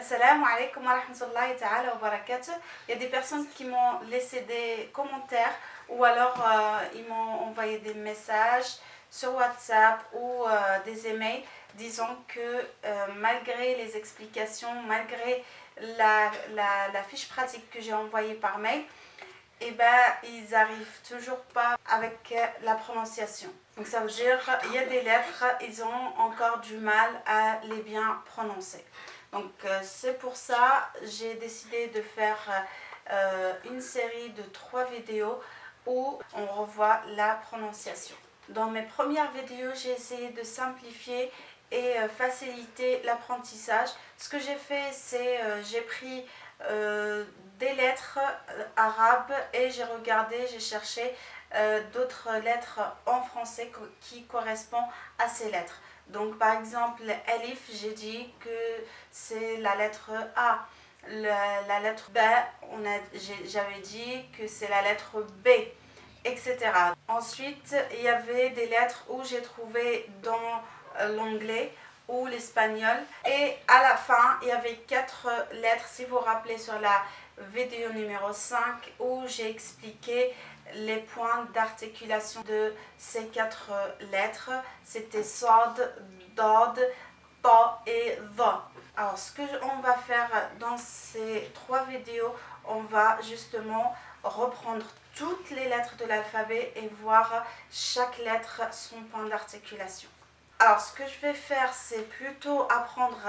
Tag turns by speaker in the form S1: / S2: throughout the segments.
S1: Assalamu alaikum wa rahmatullahi ta'ala wa barakatuh. Il y a des personnes qui m'ont laissé des commentaires ou alors ils m'ont envoyé des messages sur WhatsApp ou des emails disant que malgré les explications, malgré la fiche pratique que j'ai envoyée par mail, eh ben, ils n'arrivent toujours pas avec la prononciation. Donc ça veut dire qu'il y a des lettres, ils ont encore du mal à les bien prononcer. Donc c'est pour ça que j'ai décidé de faire une série de 3 vidéos où on revoit la prononciation. Dans mes premières vidéos, j'ai essayé de simplifier et faciliter l'apprentissage. Ce que j'ai fait, c'est j'ai pris des lettres arabes et j'ai regardé, j'ai cherché d'autres lettres en français qui correspondent à ces lettres. Donc par exemple, Alif, j'ai dit que c'est la lettre A. La lettre B, j'avais dit que c'est la lettre B, etc. Ensuite, il y avait des lettres où j'ai trouvé dans l'anglais ou l'espagnol. Et à la fin, il y avait 4 lettres, si vous vous rappelez sur la vidéo numéro 5, où j'ai expliqué les points d'articulation de ces 4 lettres. C'était Sod, Dod, Ta et Va. Alors, ce qu'on va faire dans ces 3 vidéos, on va justement reprendre toutes les lettres de l'alphabet et voir chaque lettre son point d'articulation. Alors, ce que je vais faire, c'est plutôt apprendre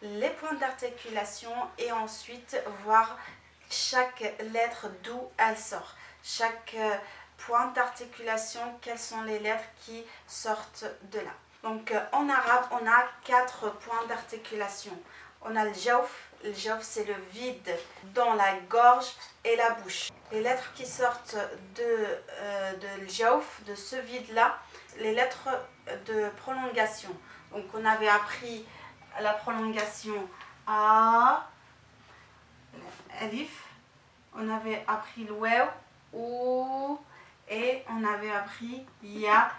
S1: les points d'articulation et ensuite voir chaque lettre d'où elle sort. Chaque point d'articulation, quelles sont les lettres qui sortent de là. Donc, en arabe, on a 4 points d'articulation. On a le jawf. Le jawf, c'est le vide dans la gorge et la bouche. Les lettres qui sortent de le jawf, de ce vide-là, les lettres de prolongation. Donc, on avait appris la prolongation A, Alif, on avait appris le waw, ou, et on avait appris Ya,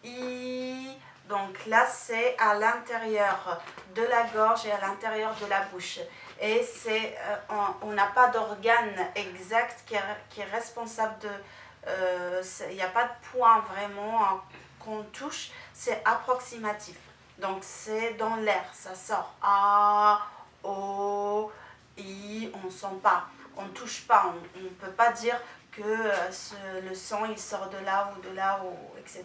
S1: I. Donc là, c'est à l'intérieur de la gorge et à l'intérieur de la bouche. Et on n'a pas d'organe exact qui est responsable de... Il n'y a pas de point vraiment qu'on touche, c'est approximatif. Donc c'est dans l'air, ça sort. A, O, I, on ne sent pas, on ne touche pas, on ne peut pas dire que le son il sort de là, ou etc.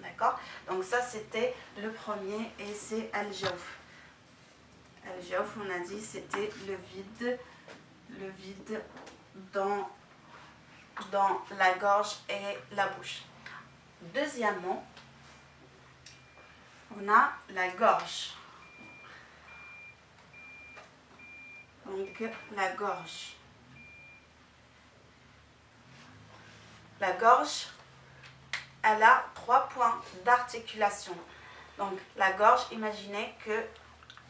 S1: D'accord? Donc ça c'était le premier et c'est Al-Jawf. Al-Jawf, on a dit, c'était le vide dans la gorge et la bouche. Deuxièmement, on a la gorge. Donc la gorge. La gorge, elle a 3 points d'articulation. Donc la gorge, imaginez que...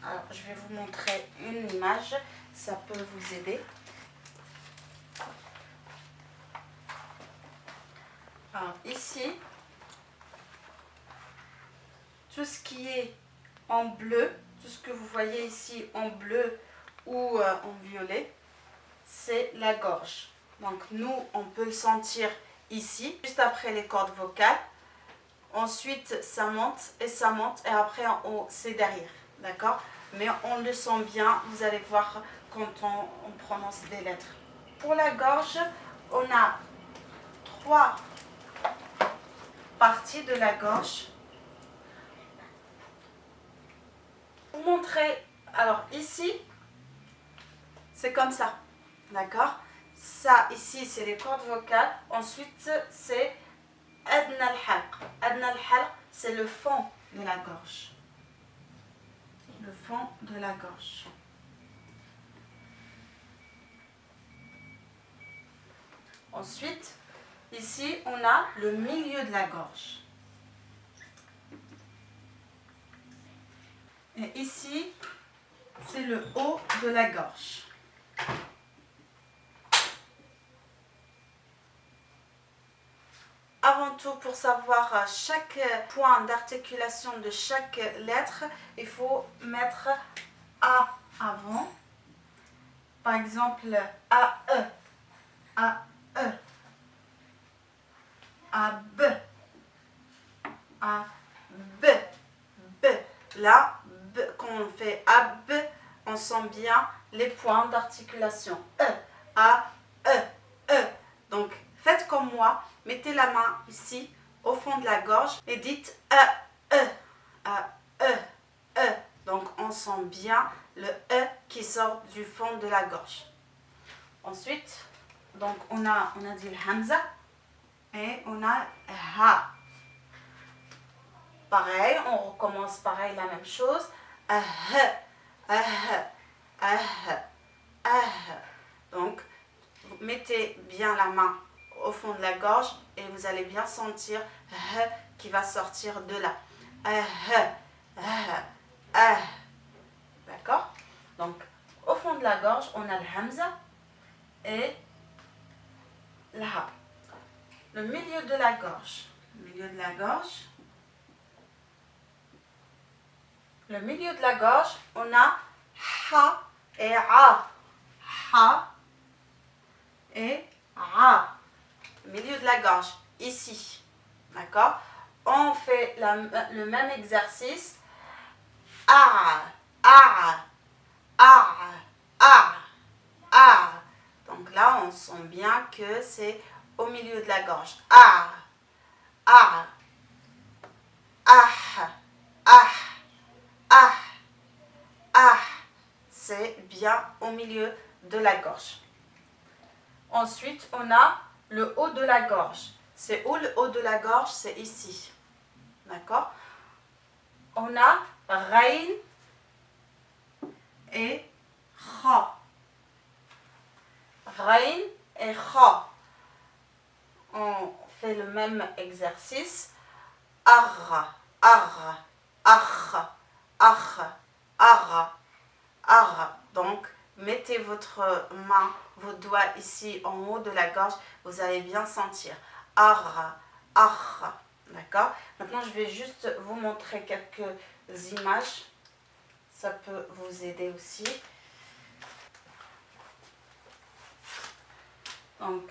S1: Alors, je vais vous montrer une image, ça peut vous aider. Alors ici, tout ce qui est en bleu, tout ce que vous voyez ici en bleu ou en violet, c'est la gorge. Donc nous, on peut le sentir ici, juste après les cordes vocales. Ensuite, ça monte et après en haut, c'est derrière. D'accord? Mais on le sent bien, vous allez voir quand on prononce des lettres. Pour la gorge, on a 3 parties de la gorge. Pour montrer, alors ici, c'est comme ça. D'accord? Ça, ici, c'est les cordes vocales. Ensuite, c'est Adna al-Halq. Adna al-Halq, c'est le fond de la gorge. Le fond de la gorge. Ensuite, ici, on a le milieu de la gorge. Et ici, c'est le haut de la gorge. Avant tout, pour savoir chaque point d'articulation de chaque lettre, il faut mettre A avant Par exemple, A-E, A-E, A-B, A-B, B. Là, B, quand on fait A-B, on sent bien les points d'articulation. E, A, E, E. Donc, faites comme moi, mettez la main ici, au fond de la gorge, et dites E, E, A, E, E. Donc, on sent bien le E qui sort du fond de la gorge. Ensuite, donc on a dit le Hamza et on a Ha. Pareil, on recommence pareil la même chose. Donc, vous mettez bien la main au fond de la gorge et vous allez bien sentir qui va sortir de là. D'accord? Donc, au fond de la gorge, on a le Hamza et le Ha. Le milieu de la gorge. Le milieu de la gorge. Le milieu de la gorge, on a Ha et A. Ha et A. Le milieu de la gorge, ici. D'accord? On fait le même exercice. A, A, A, A, A. Donc là, on sent bien que c'est au milieu de la gorge. A, A, Ah, Ah, Ah, Ah. C'est bien au milieu de la gorge. Ensuite, on a le haut de la gorge. C'est où le haut de la gorge? C'est ici. D'accord? On a Rain et Kha. Rain et Kha. On fait le même exercice. Arra, arra, arra, arra, arra, arra. Donc, mettez votre main, vos doigts ici en haut de la gorge. Vous allez bien sentir. Arra, arra. D'accord? Maintenant, je vais juste vous montrer quelques images. Ça peut vous aider aussi. Donc,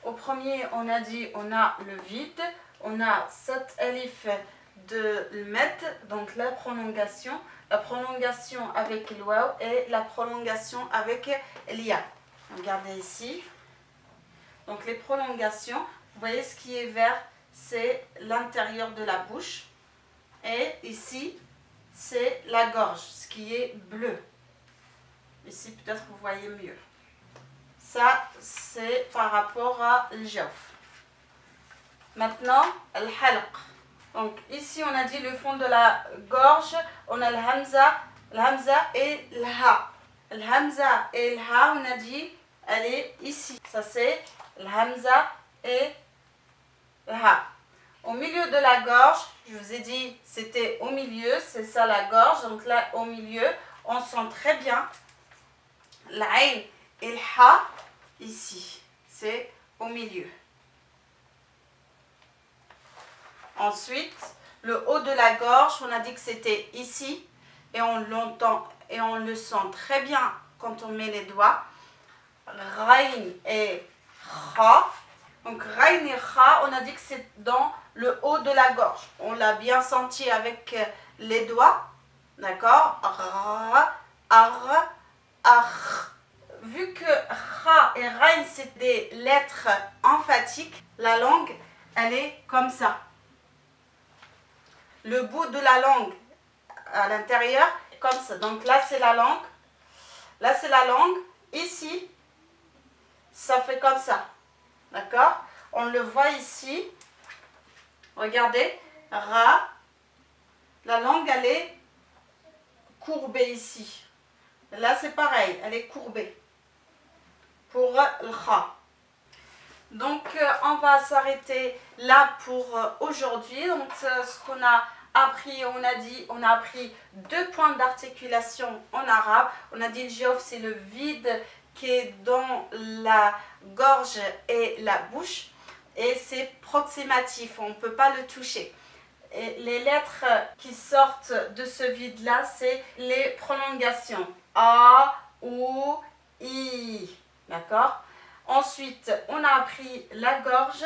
S1: au premier, on a dit, on a le vide. On a cette alif de l'met, donc la prolongation avec le waw et la prolongation avec l'ia. Regardez ici. Donc les prolongations, vous voyez ce qui est vert, c'est l'intérieur de la bouche. Et ici, c'est la gorge, ce qui est bleu. Ici, peut-être vous voyez mieux. Ça, c'est par rapport à l'jawf. Maintenant, al-halq. Donc ici, on a dit le fond de la gorge, on a le hamza et le ha. Le hamza et le ha, on a dit, elle est ici. Ça, c'est le hamza et le ha. Au milieu de la gorge, je vous ai dit, c'était au milieu, c'est ça la gorge. Donc là, au milieu, on sent très bien l'ain et le ha ici. C'est au milieu. Ensuite, le haut de la gorge, on a dit que c'était ici et on l'entend et on le sent très bien quand on met les doigts. Rain et Kha. Donc Rain et Kha, on a dit que c'est dans le haut de la gorge. On l'a bien senti avec les doigts. D'accord? Ra, ar, ar. Vu que Kha et Rain, c'est des lettres emphatiques, la langue, elle est comme ça. Le bout de la langue à l'intérieur, comme ça. Donc là, c'est la langue. Là, c'est la langue. Ici, ça fait comme ça. D'accord? On le voit ici. Regardez. Ra. La langue, elle est courbée ici. Là, c'est pareil. Elle est courbée. Pour le Kha. Donc, on va s'arrêter là pour aujourd'hui. Donc, ce qu'on a appris, on a appris 2 points d'articulation en arabe. On a dit le jawf, c'est le vide qui est dans la gorge et la bouche. Et c'est proximatif, on ne peut pas le toucher. Et les lettres qui sortent de ce vide-là, c'est les prolongations. A, ou I. D'accord? Ensuite, on a appris la gorge.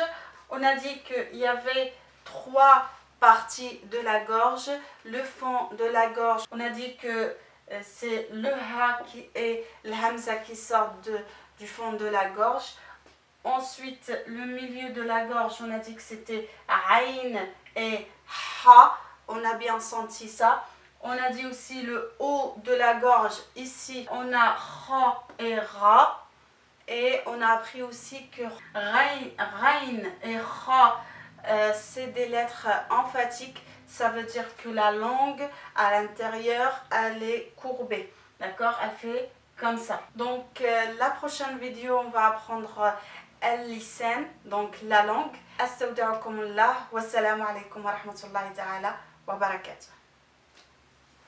S1: On a dit qu'il y avait 3 parties de la gorge. Le fond de la gorge, on a dit que c'est le ha qui est le hamza qui sort du fond de la gorge. Ensuite, le milieu de la gorge, on a dit que c'était aïn et ha. On a bien senti ça. On a dit aussi le haut de la gorge. Ici, on a ra et ra. Et on a appris aussi que rain et ra, c'est des lettres emphatiques. Ça veut dire que la langue à l'intérieur, elle est courbée. D'accord? Elle fait comme ça. Donc, la prochaine vidéo, on va apprendre al-lisan, donc la langue. Astawda'ukumullah. Wassalamu alaikum wa rahmatullahi ta'ala wa barakatuh.